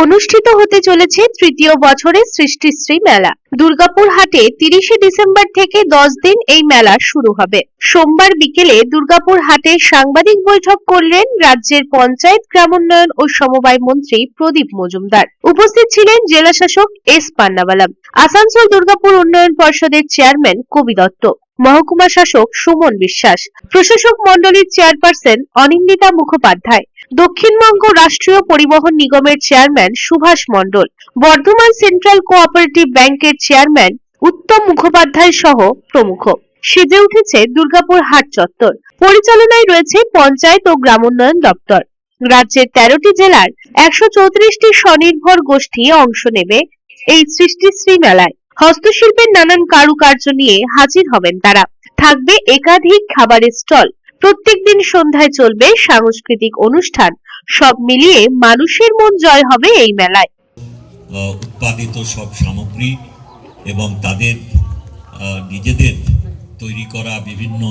অনুষ্ঠিত হতে চলেছে তৃতীয় বছরের সৃষ্টিশ্রী মেলা। দুর্গাপুর হাটে 30শে ডিসেম্বর থেকে 10 দিন এই মেলা শুরু হবে। সোমবার বিকেলে দুর্গাপুর হাটে সাংবাদিক বৈঠক করলেন রাজ্যের পঞ্চায়েত, গ্রামোন্নয়ন ও সমবায় মন্ত্রী প্রদীপ মজুমদার। উপস্থিত ছিলেন জেলা শাসক এস পান্নাবালাম, আসানসোল দুর্গাপুর উন্নয়ন পর্ষদের চেয়ারম্যান কবি দত্ত, মহকুমা শাসক সুমন বিশ্বাস, প্রশাসক মণ্ডলীর চেয়ারপারসন অনিন্দিতা মুখোপাধ্যায়, দক্ষিণবঙ্গ রাষ্ট্রীয় পরিবহন নিগমের চেয়ারম্যান সুভাষ মণ্ডল, বর্ধমান সেন্ট্রাল কোঅপারেটিভ ব্যাংকের চেয়ারম্যান উত্তম মুখোপাধ্যায় সহ প্রমুখ। সেজে উঠেছে দুর্গাপুর হাট চত্বর। পরিচালনায় রয়েছে পঞ্চায়েত ও গ্রামোন্নয়ন দপ্তর। রাজ্যের 13টি জেলার 134টি স্বনির্ভর গোষ্ঠী অংশ নেবে এই সৃষ্টিশ্রী মেলায়। হস্তশিল্পের নানান কারুকার্য নিয়ে হাজির হবেন তারা। থাকবে একাধিক খাবারের স্টল। প্রত্যেকদিন সন্ধ্যায় চলবে সাংস্কৃতিক অনুষ্ঠান। সব মিলিয়ে মানুষের মন জয় হবে এই মেলায়। উৎপাদিত সব সামগ্রী এবং তাদের নিজেদের তৈরি করা বিভিন্ন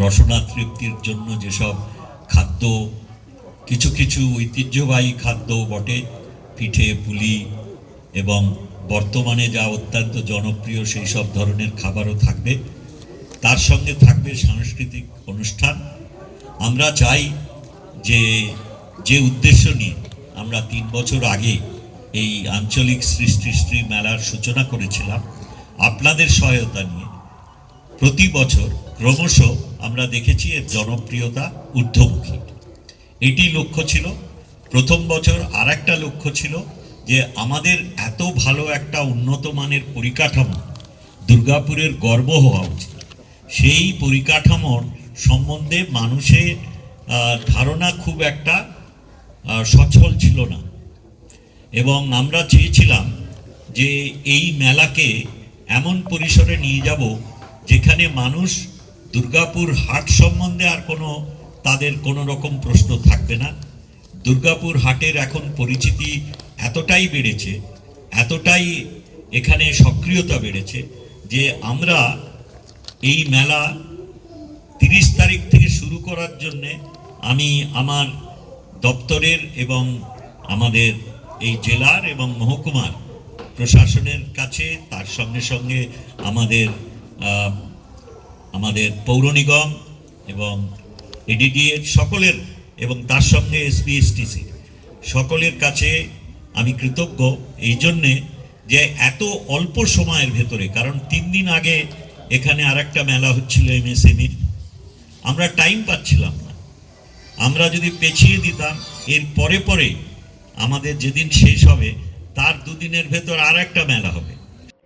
রসনা তৃপ্তির জন্য যেসব খাদ্য, কিছু কিছু ঐতিহ্যবাহী খাদ্য বটে, পিঠে, পুলি, এবং বর্তমানে যা অত্যন্ত জনপ্রিয় সেই সব ধরনের খাবারও থাকবে। তার সঙ্গে থাকবে সাংস্কৃতিক অনুষ্ঠান। আমরা চাই যে উদ্দেশ্য নিয়ে আমরা 3 বছর আগে এই আঞ্চলিক সৃষ্টিশ্রী মেলার সূচনা করেছিলাম, আপনাদের সহায়তা নিয়ে প্রতি বছর ক্রমশ আমরা দেখেছি এর জনপ্রিয়তা ঊর্ধ্বমুখী। এটি লক্ষ্য ছিল প্রথম বছর। আর একটা লক্ষ্য ছিল যে আমাদের এত ভালো একটা উন্নত মানের পরিকাঠামো দুর্গাপুরের গর্ব হওয়া উচিত। সেই পরিকাঠামোর সম্বন্ধে মানুষের ধারণা খুব একটা সচল ছিল না, এবং আমরা চেয়েছিলাম যে এই মেলাকে এমন পরিসরে নিয়ে যাব যেখানে মানুষ দুর্গাপুর হাট সম্বন্ধে আর তাদের কোনো রকম প্রশ্ন থাকবে না। দুর্গাপুর হাটের এখন পরিচিতি এতটাই বেড়েছে, এতটাই এখানে সক্রিয়তা বেড়েছে যে আমরা এই মেলা 30 তারিখ থেকে শুরু করার জন্যে আমি আমার দপ্তরের এবং আমাদের এই জেলার এবং মহকুমার প্রশাসনের কাছে, তার সঙ্গে সঙ্গে আমাদের পৌর নিগম এবং এডিডিএর সকলের, এবং তার সঙ্গে এসবিএসটিসি সকলের কাছে আমি কৃতজ্ঞ এই জন্যে যে এত অল্প সময়ের ভেতরে, কারণ 3 দিন আগে এখানে আরেকটা মেলা হচ্ছিল এমএসএমইর, আমরা টাইম পাচ্ছিলাম না। আমরা যদি পেছিয়ে দিতাম এর পরে আমাদের যেদিন শেষ হবে তার 2 দিনের ভেতর আর একটা মেলা হবে।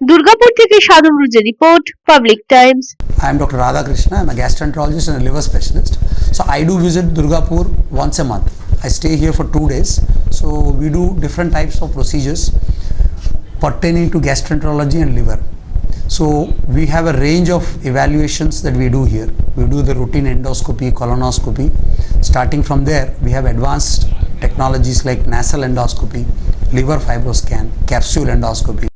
দুর্গাপুর থেকে সাধুরুজের report, public times. I am Dr. Radha Krishna. I am a gastroenterologist and a liver specialist. So I do visit Durgapur once a month. I stay here for 2 days. So we do different types of procedures pertaining to gastroenterology and liver. So we have a range of evaluations that we do here. We do the routine endoscopy, colonoscopy. Starting from there, we have advanced technologies like nasal endoscopy, liver fibroscan, capsule endoscopy.